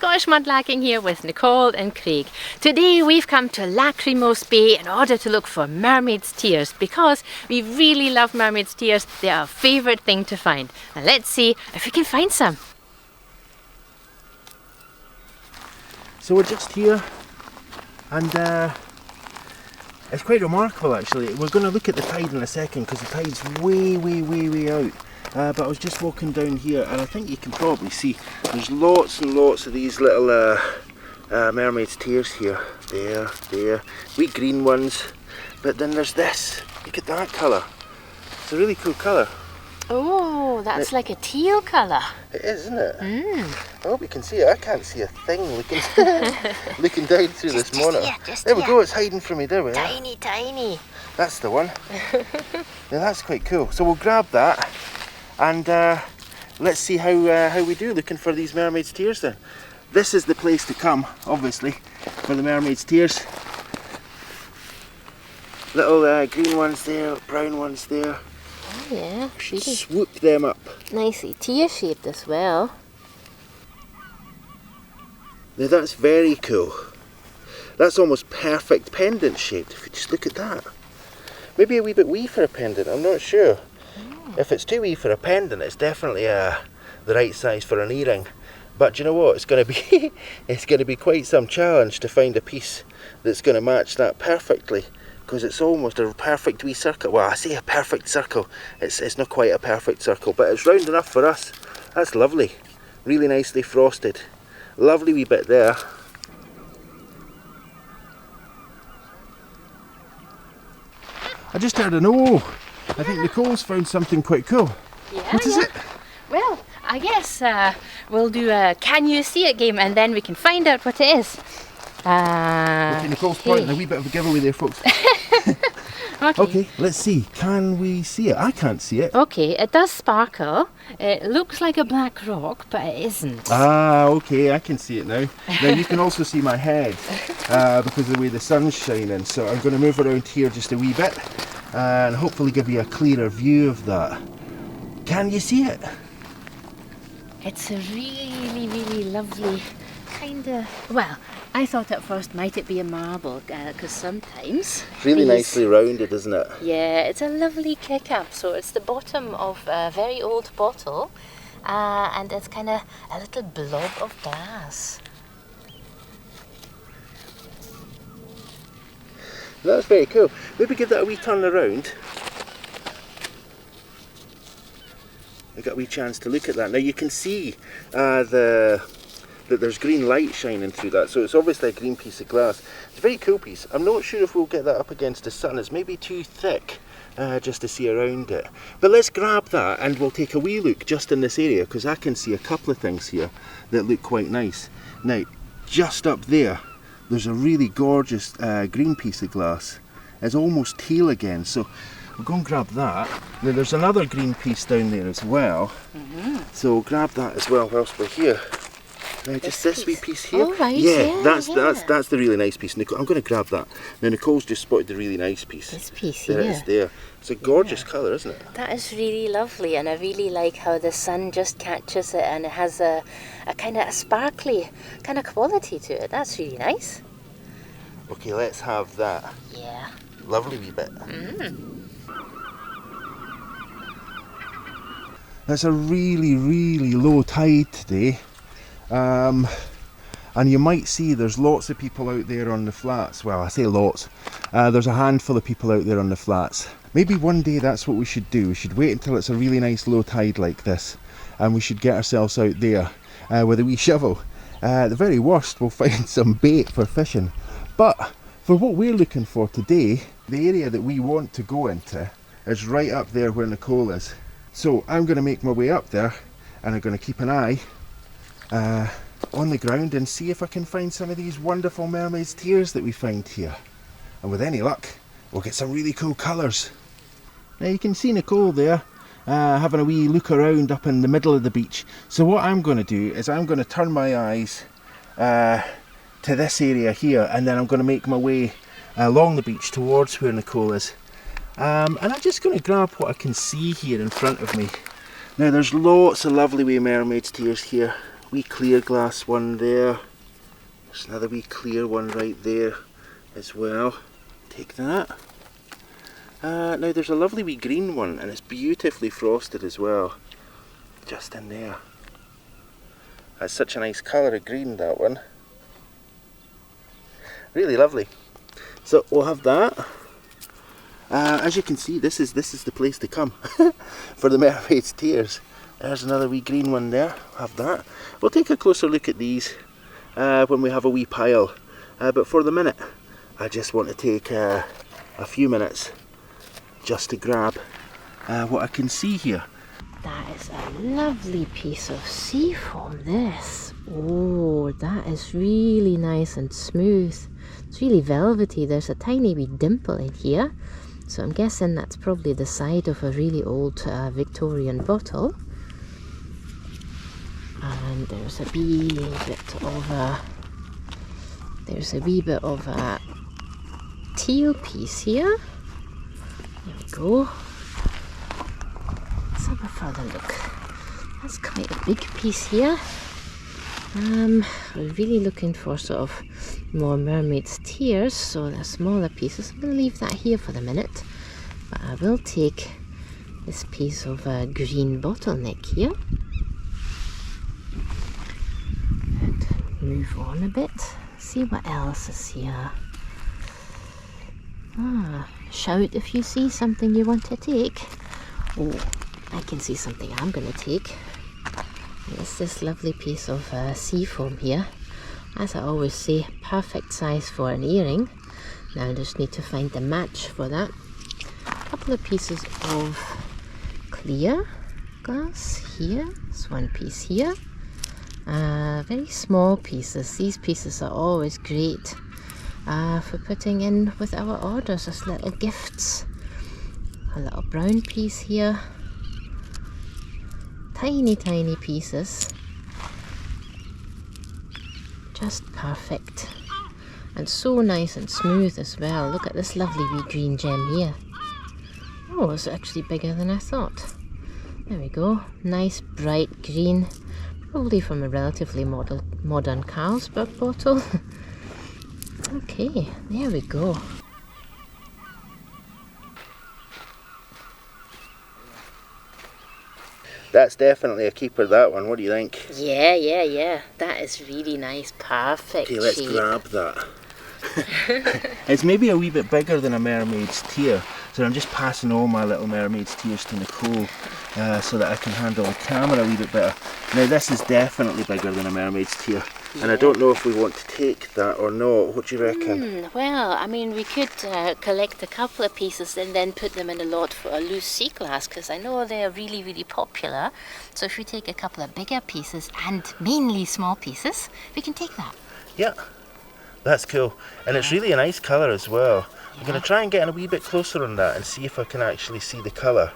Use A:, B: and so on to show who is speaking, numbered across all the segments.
A: Scottish Mudlarking here with Nicole and Craig. Today we've come to Lachrymose Bay in order to look for Mermaid's Tears because we really love Mermaid's Tears. They are our favourite thing to find. And let's see if we can find some.
B: So we're just here and it's quite remarkable actually. We're going to look at the tide in a second because the tide's way out. But I was just walking down here and I think you can probably see there's lots and lots of these little Mermaid's Tears here. There, wee green ones. But then there's this. Look at that colour. It's a really cool colour.
A: Oh, that's like a teal colour.
B: It is, isn't it? I hope you can see it. I can't see a thing looking down through this monitor. There we go, it's hiding from me. There we are.
A: Tiny.
B: That's the one. Yeah, that's quite cool. So we'll grab that and let's see how we do looking for these Mermaid's Tears then. This is the place to come, obviously, for the Mermaid's Tears. Little green ones there, brown ones there.
A: Oh yeah, really.
B: Swoop them up.
A: Nicely tear-shaped as well.
B: Now that's very cool. That's almost perfect pendant shaped. If you just look at that. Maybe a wee bit wee for a pendant, I'm not sure. If it's too wee for a pendant, it's definitely the right size for an earring. But do you know what? It's going to be it's going to be quite some challenge to find a piece that's going to match that perfectly, because it's almost a perfect wee circle. Well, I say a perfect circle. It's not quite a perfect circle, but it's round enough for us. That's lovely. Really nicely frosted. Lovely wee bit there. I just heard an oh. I think Nicole's found something quite cool.
A: Yeah,
B: what is it?
A: Well, I guess we'll do a can you see it game and then we can find out what it is.
B: Okay, Nicole's pointing a wee bit of a giveaway there, folks. Okay, let's see. Can we see it? I can't see it.
A: Okay, it does sparkle. It looks like a black rock, but it isn't.
B: Ah, okay, I can see it now. Now you can also see my head because of the way the sun's shining. So I'm going to move around here just a wee bit and hopefully give you a clearer view of that. Can you see it?
A: It's a really lovely kind of, well, I thought at first might it be a marble because sometimes
B: it's really nicely rounded, isn't it?
A: Yeah, it's a lovely kick up. So it's the bottom of a very old bottle and it's kind of a little blob of glass.
B: That's very cool. Maybe give that a wee turn around. I got a wee chance to look at that. Now you can see that there's green light shining through that, so it's obviously a green piece of glass. It's a very cool piece. I'm not sure if we'll get that up against the sun. It's maybe too thick just to see around it. But let's grab that and we'll take a wee look just in this area, because I can see a couple of things here that look quite nice. Now, just up there, there's a really gorgeous green piece of glass. It's almost teal again, so we'll go and grab that. Now there's another green piece down there as well, so we'll grab that as well whilst we're here. Now just this wee piece here.
A: Oh, right,
B: yeah, that's the really nice piece. Nicole, I'm going to grab that. Now Nicole's just spotted the really nice piece.
A: This piece
B: there
A: here.
B: it is there. It's a gorgeous colour, isn't it?
A: That is really lovely, and I really like how the sun just catches it and it has a kind of a sparkly kind of quality to it. That's really nice.
B: Okay, let's have that.
A: Yeah.
B: Lovely wee bit. It's a really low tide today. And you might see there's lots of people out there on the flats. Well, I say lots. There's a handful of people out there on the flats. Maybe one day that's what we should do. We should wait until it's a really nice low tide like this, and we should get ourselves out there with a wee shovel. At the very worst, we'll find some bait for fishing. But for what we're looking for today, the area that we want to go into is right up there where Nicole is. So I'm going to make my way up there and I'm going to keep an eye on the ground and see if I can find some of these wonderful Mermaid's Tears that we find here. And with any luck, we'll get some really cool colours. Now you can see Nicole there having a wee look around up in the middle of the beach. So what I'm going to do is I'm going to turn my eyes to this area here, and then I'm going to make my way along the beach towards where Nicole is. And I'm just going to grab what I can see here in front of me. Now there's lots of lovely wee Mermaid's Tears here. wee clear glass one there. There's another wee clear one right there as well. Take that. Now there's a lovely wee green one, and it's beautifully frosted as well. Just in there. That's such a nice colour of green, that one. Really lovely. So we'll have that. As you can see, this is the place to come for the Mermaid's Tears. There's another wee green one there. We'll have that. We'll take a closer look at these when we have a wee pile. But for the minute, I just want to take a few minutes just to grab what I can see here.
A: That is a lovely piece of sea foam, this. Oh, that is really nice and smooth. It's really velvety. There's a tiny wee dimple in here. So I'm guessing that's probably the side of a really old Victorian bottle. And there's a wee bit of a teal piece here. There we go. Let's have a further look. That's quite a big piece here. We're really looking for sort of more Mermaid's Tears, so they're smaller pieces. I'm going to leave that here for the minute, but I will take this piece of green bottleneck here and move on a bit. See what else is here. Shout if you see something you want to take. Oh, I can see something I'm going to take. It's this lovely piece of sea foam here. As I always say, perfect size for an earring. Now I just need to find the match for that. A couple of pieces of clear glass here. There's one piece here. Very small pieces. These pieces are always great for putting in with our orders as little gifts. A little brown piece here. Tiny pieces, just perfect, and so nice and smooth as well. Look at this lovely wee green gem here. Oh, it's actually bigger than I thought. There we go, nice bright green, probably from a relatively modern Carlsberg bottle. Okay, there we go.
B: That's definitely a keeper, that one. What do you think?
A: Yeah. That is really nice. Perfect.
B: Okay, let's grab that. It's maybe a wee bit bigger than a Mermaid's Tear, so I'm just passing all my little Mermaid's Tears to Nicole so that I can handle the camera a wee bit better. Now this is definitely bigger than a Mermaid's Tear, and I don't know if we want to take that or not. What do you reckon?
A: Well, I mean, we could collect a couple of pieces and then put them in a lot for a loose sea glass, because I know they're really popular. So if we take a couple of bigger pieces and mainly small pieces, we can take that.
B: Yeah. That's cool, and it's really a nice colour as well. I'm going to try and get in a wee bit closer on that and see if I can actually see the colour,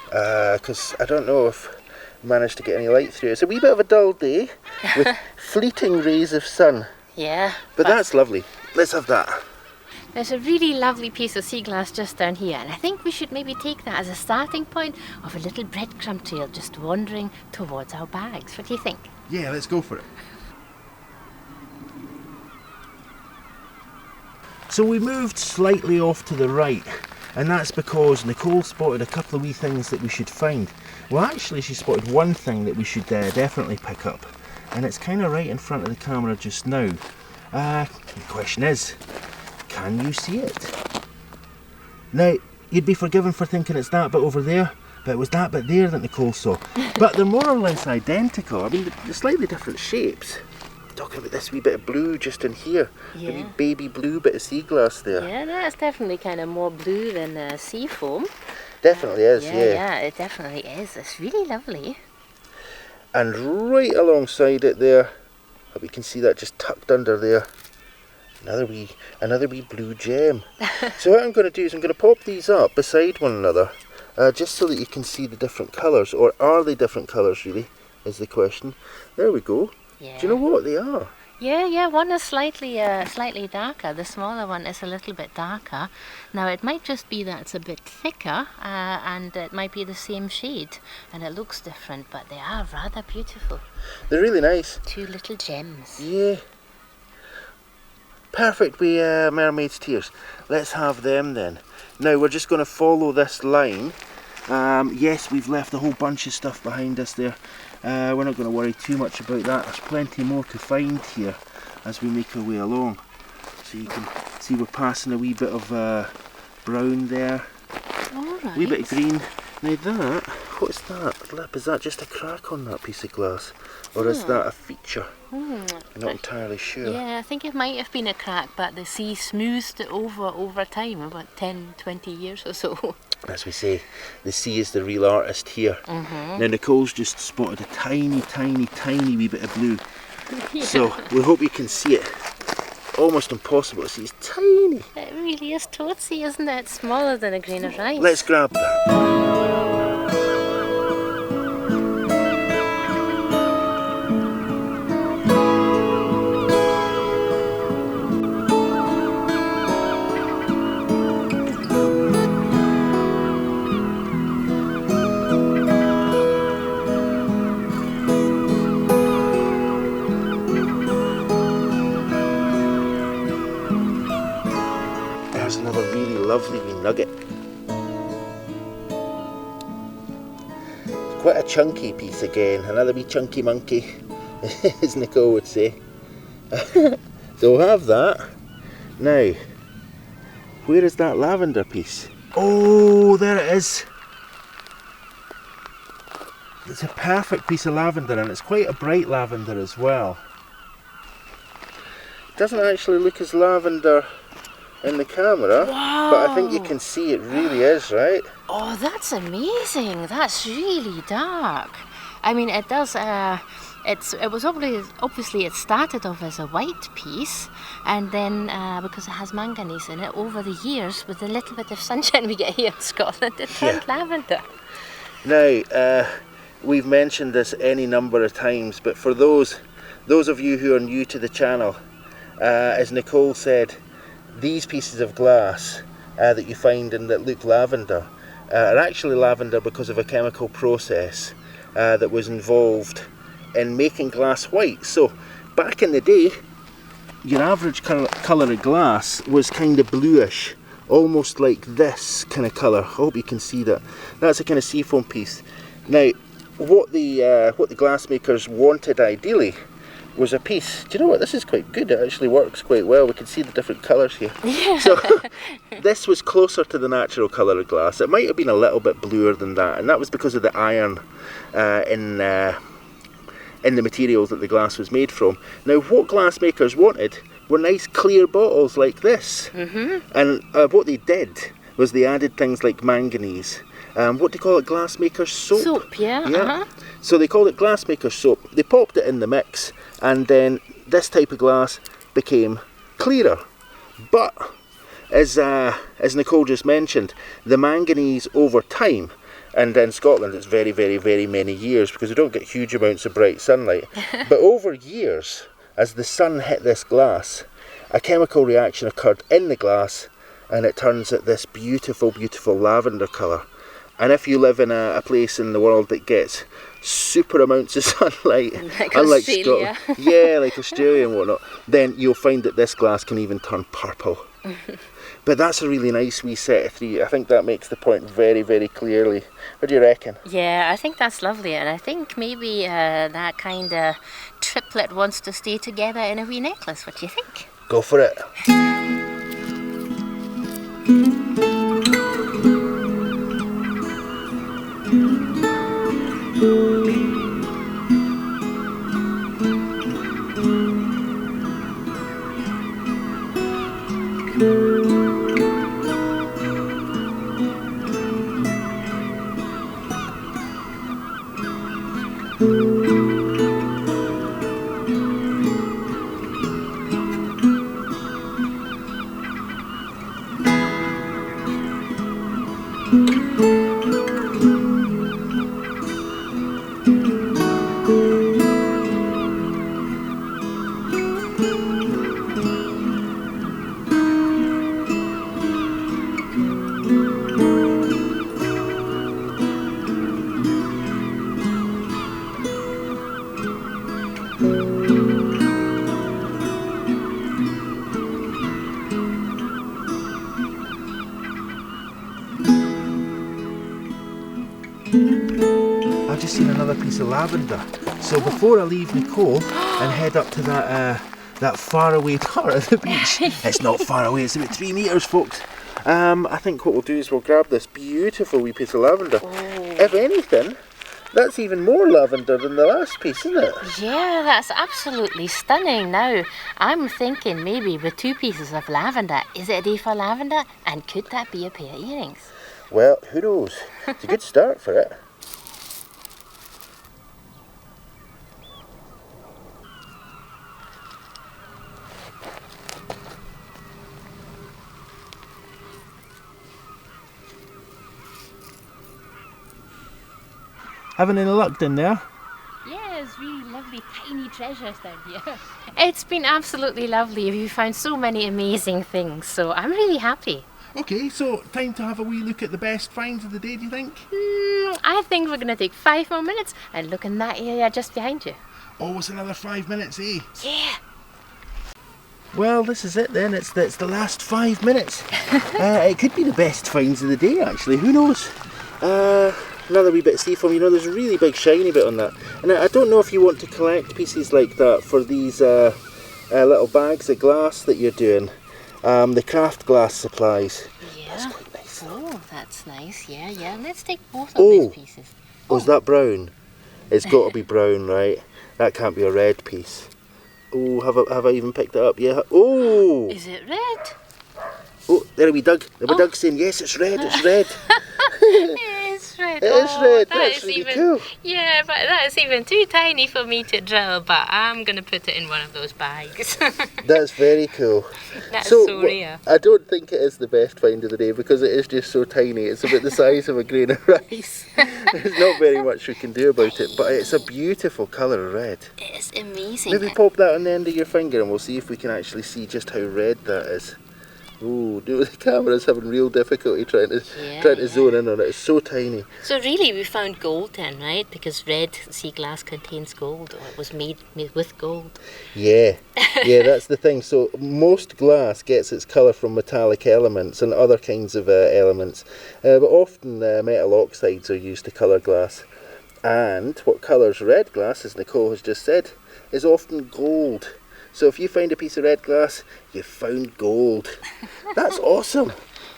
B: because I don't know if I managed to get any light through. It's a wee bit of a dull day with fleeting rays of sun.
A: Yeah.
B: But that's lovely. Let's have that.
A: There's a really lovely piece of sea glass just down here, and I think we should maybe take that as a starting point of a little breadcrumb trail just wandering towards our bags. What do you think?
B: Yeah, let's go for it. So we moved slightly off to the right, and that's because Nicole spotted a couple of wee things that we should find. Well, actually she spotted one thing that we should definitely pick up, and it's kind of right in front of the camera just now. The question is, can you see it? Now, you'd be forgiven for thinking it's that bit over there, but it was that bit there that Nicole saw. But they're more or less identical. I mean, they're slightly different shapes. Talking about this wee bit of blue just in here, a wee baby blue bit of sea glass there.
A: Yeah, that's definitely kind of more blue than sea foam.
B: Definitely is, yeah.
A: Yeah, it definitely is. It's really lovely.
B: And right alongside it there, we can see that just tucked under there, another wee blue gem. So what I'm going to do is I'm going to pop these up beside one another, just so that you can see the different colours, or are they different colours really, is the question. There we go.
A: Yeah.
B: Do you know what they are?
A: Yeah, one is slightly darker. The smaller one is a little bit darker. Now it might just be that it's a bit thicker, and it might be the same shade, and it looks different, but they are rather beautiful.
B: They're really nice.
A: Two little gems.
B: Yeah. Perfect with Mermaid's Tears. Let's have them then. Now we're just going to follow this line. Yes, we've left a whole bunch of stuff behind us there. We're not going to worry too much about that. There's plenty more to find here as we make our way along. So you can see we're passing a wee bit of brown there,
A: Alright.
B: a wee bit of green. Now that, what's that? Lip, is that just a crack on that piece of glass? Or is that a feature? I'm not entirely sure.
A: Yeah, I think it might have been a crack, but the sea smoothed it over time, about 10, 20 years or so.
B: As we say, the sea is the real artist here. Now Nicole's just spotted a tiny wee bit of blue.
A: Yeah.
B: So we hope you can see it. Almost impossible to see, it's tiny.
A: It really is tootsie, isn't it? It's smaller than a grain of rice.
B: Let's grab that. There's another really lovely wee nugget. Quite a chunky piece again, another wee chunky monkey, as Nicole would say. So we'll have that. Now, where is that lavender piece? Oh, there it is. It's a perfect piece of lavender, and it's quite a bright lavender as well. It doesn't actually look as lavender in the camera,
A: Wow.
B: but I think you can see it really is, right?
A: Oh, that's amazing. That's really dark. I mean, it does. It was obviously it started off as a white piece, and then because it has manganese in it, over the years, with the little bit of sunshine we get here in Scotland, it turned lavender.
B: Now, we've mentioned this any number of times, but for those of you who are new to the channel, as Nicole said, these pieces of glass that you find and that look lavender are actually lavender because of a chemical process that was involved in making glass white. So back in the day, your average colour of glass was kind of bluish, almost like this kind of colour. I hope you can see that. That's a kind of seafoam piece. Now, what the glassmakers wanted ideally was a piece. Do you know what? This is quite good. It actually works quite well. We can see the different colours here.
A: Yeah.
B: So this was closer to the natural colour of glass. It might have been a little bit bluer than that, and that was because of the iron in the materials that the glass was made from. Now, what glassmakers wanted were nice clear bottles like this. And what they did was they added things like manganese. What do you call it? Glassmaker's soap?
A: Soap, yeah.
B: So they called it glassmaker's soap. They popped it in the mix, and then this type of glass became clearer. But as Nicole just mentioned, the manganese over time, and in Scotland it's very, very, very many years because we don't get huge amounts of bright sunlight, but over years, as the sun hit this glass, a chemical reaction occurred in the glass, and it turns out this beautiful, beautiful lavender colour. And if you live in a place in the world that gets super amounts of sunlight,
A: Like
B: unlike
A: Australia.
B: Scotland, yeah, like Australia and whatnot, then you'll find that this glass can even turn purple. But that's a really nice wee set of three. I think that makes the point very, very clearly. What do you reckon?
A: Yeah, I think that's lovely, and I think maybe that kind of triplet wants to stay together in a wee necklace. What do you think?
B: Go for it. I've just seen another piece of lavender. So before I leave Nicole and head up to that faraway part of the beach, it's not far away, it's about 3 metres, folks. I think what we'll do is we'll grab this beautiful wee piece of lavender. If anything, that's even more lavender than the last piece, isn't it?
A: Yeah, that's absolutely stunning. Now, I'm thinking maybe with 2 pieces of lavender, is it a day for lavender? And could that be a pair of earrings?
B: Well, who knows? It's a good start for it. Having any luck down there?
A: Yeah, it's really lovely, tiny treasures down here. It's been absolutely lovely. We've found so many amazing things, so I'm really happy.
B: Okay, so time to have a wee look at the best finds of the day, do you think?
A: I think we're going to take 5 more minutes and look in that area just behind you.
B: Oh, it's another 5 minutes, eh?
A: Yeah.
B: Well, this is it then. It's the last 5 minutes. It could be the best finds of the day, actually. Who knows? Another wee bit of sea foam. You know, there's a really big shiny bit on that. And I don't know if you want to collect pieces like that for these little bags of glass that you're doing. The craft glass supplies.
A: Yeah.
B: That's quite nice.
A: Oh, that's nice. Yeah, yeah. Let's take both of these pieces.
B: Oh, is that brown? It's got to be brown, right? That can't be a red piece. Oh, have I even picked it up? Yeah. Oh!
A: Is it red?
B: Oh, there we Doug. There we Doug saying, yes, it's red, it's red.
A: It's red.
B: It is red. That's really cool.
A: Yeah, but that's even too tiny for me to drill, but I'm going to put it in one of those bags.
B: That's very cool.
A: That's so rare.
B: I don't think it is the best find of the day because it is just so tiny. It's about the size of a grain of rice. There's not very much we can do about it, but it's a beautiful colour of red.
A: It's amazing.
B: Maybe pop that on the end of your finger and we'll see if we can actually see just how red that is. Ooh, the camera's having real difficulty trying to zone in on it. It's so tiny.
A: So really we found gold then, right? Because red sea glass contains gold, or it was made with gold.
B: Yeah, yeah, that's the thing. So most glass gets its colour from metallic elements and other kinds of elements. But often metal oxides are used to colour glass. And what colours red glass, as Nicole has just said, is often gold. So if you find a piece of red glass, you've found gold. That's awesome.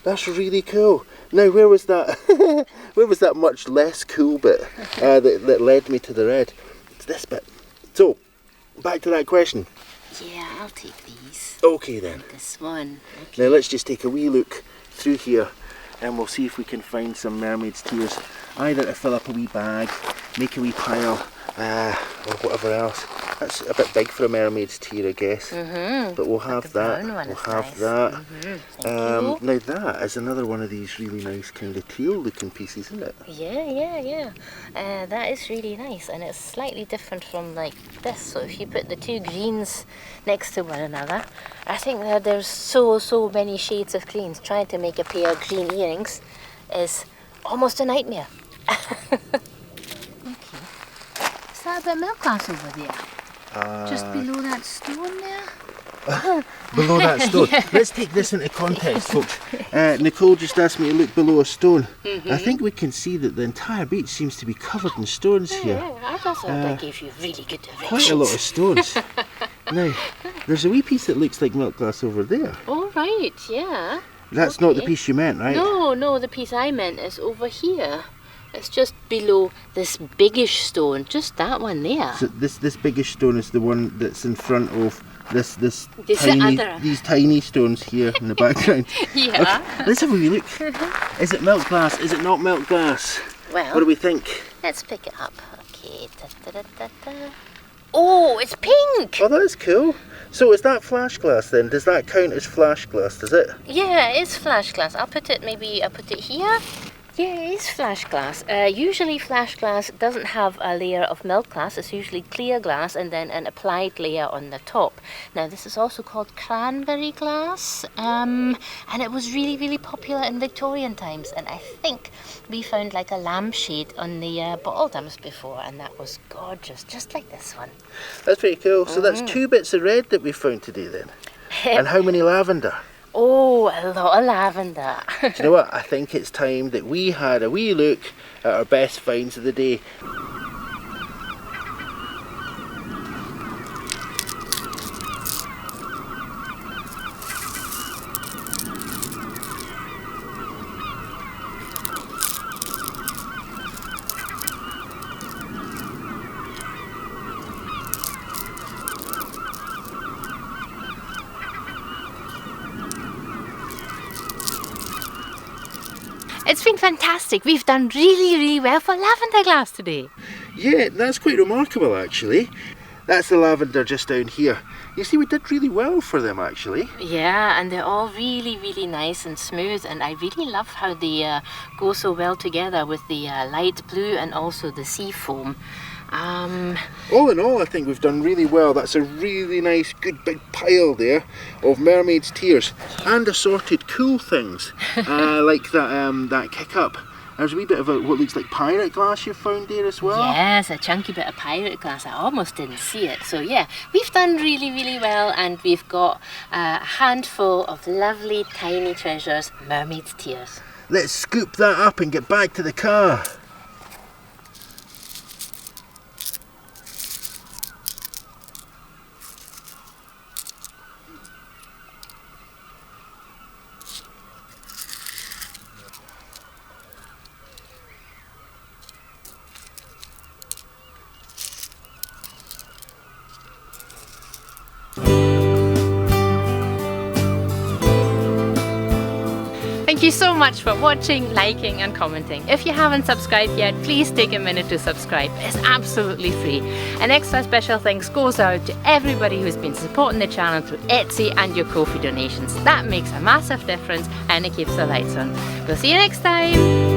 B: That's really cool. Now, where was that? Where was that much less cool bit that led me to the red? It's this bit. So, back to that question.
A: Yeah, I'll take these.
B: Okay then.
A: This one. Okay.
B: Now let's just take a wee look through here and we'll see if we can find some Mermaid's Tears. Either to fill up a wee bag, make a wee pile, or whatever else. That's a bit big for a Mermaid's Tear, I guess. But we'll have that. We'll have that. Now that is another one of these really nice kind of teal-looking pieces, isn't it?
A: Yeah. That is really nice, and it's slightly different from like this. So if you put the 2 greens next to one another, I think that there's so many shades of greens. Trying to make a pair of green earrings is almost a nightmare. Okay. Is that a bit of milk glass over there? Just below that stone there?
B: Below that stone. Yeah. Let's take this into context, folks. Nicole just asked me to look below a stone. I think we can see that the entire beach seems to be covered in stones here.
A: Yeah, I just thought that gave you really good directions.
B: Quite a lot of stones. Now, there's a wee piece that looks like milk glass over there.
A: Oh, right, yeah.
B: That's not the piece you meant, right?
A: No, the piece I meant is over here. It's just below this biggish stone, just that one there.
B: So this biggish stone is the one that's in front of these tiny stones here in the background.
A: Yeah.
B: Okay, let's have a wee look. Is it milk glass? Is it not milk glass?
A: Well,
B: what do we think?
A: Let's pick it up. Okay. Oh, it's pink!
B: Oh, that's cool. So is that flash glass then? Does that count as flash glass, does it?
A: Yeah, it's flash glass. I'll put it here. Yeah, it is flash glass. Usually flash glass doesn't have a layer of milk glass. It's usually clear glass and then an applied layer on the top. Now this is also called cranberry glass, and it was really popular in Victorian times, and I think we found like a lampshade on the bottle dams before, and that was gorgeous, just like this one.
B: That's pretty cool. So that's 2 bits of red that we found today then. And how many lavender?
A: Oh, a lot of lavender.
B: Do you know what? I think it's time that we had a wee look at our best finds of the day.
A: It's been fantastic. We've done really well for lavender glass today.
B: Yeah, that's quite remarkable actually. That's the lavender just down here. You see, we did really well for them actually.
A: Yeah, and they're all really nice and smooth, and I really love how they go so well together with the light blue and also the sea foam.
B: All in all, I think we've done really well. That's a really nice, good big pile there of Mermaid's Tears and assorted cool things like that kick up. There's a wee bit of what looks like pirate glass you've found there as well.
A: Yes, a chunky bit of pirate glass. I almost didn't see it. So yeah, we've done really well, and we've got a handful of lovely tiny treasures, Mermaid's Tears.
B: Let's scoop that up and get back to the car.
A: Thank you so much for watching, liking and commenting. If you haven't subscribed yet, please take a minute to subscribe. It's absolutely free. An extra special thanks goes out to everybody who's been supporting the channel through Etsy and your Ko-fi donations. That makes a massive difference and it keeps the lights on. We'll see you next time.